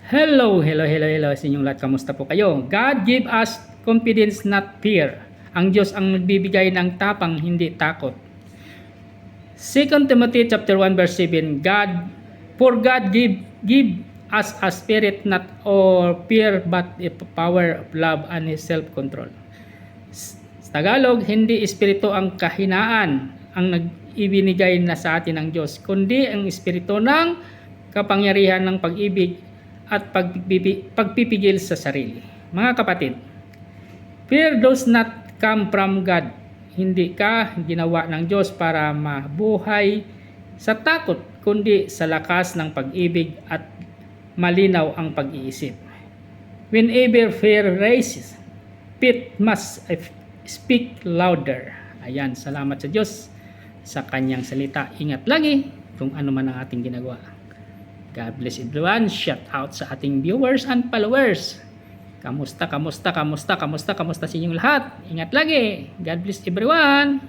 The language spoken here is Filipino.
Hello sa inyong lahat. Kamusta po kayo? God give us confidence, not fear. Ang Diyos ang nagbibigay ng tapang, hindi takot. 2 Timothy chapter 1 verse 7, For God give us a spirit not of fear but a power of love and self-control. Sa Tagalog, hindi espiritu ang kahinaan ang ibinigay na sa atin ng Diyos, kundi ang espiritu ng kapangyarihan ng pag-ibig at pagpipigil sa sarili. Mga kapatid, fear does not come from God. Hindi ka ginawa ng Diyos para mabuhay sa takot, kundi sa lakas ng pag-ibig at malinaw ang pag-iisip. Whenever fear rises, faith must speak louder. Ayan, salamat sa Diyos sa kanyang salita. Ingat lagi kung ano man ang ating ginagawa. God bless everyone. Shout out sa ating viewers and followers. Kamusta sa inyong lahat? Ingat lagi. God bless everyone.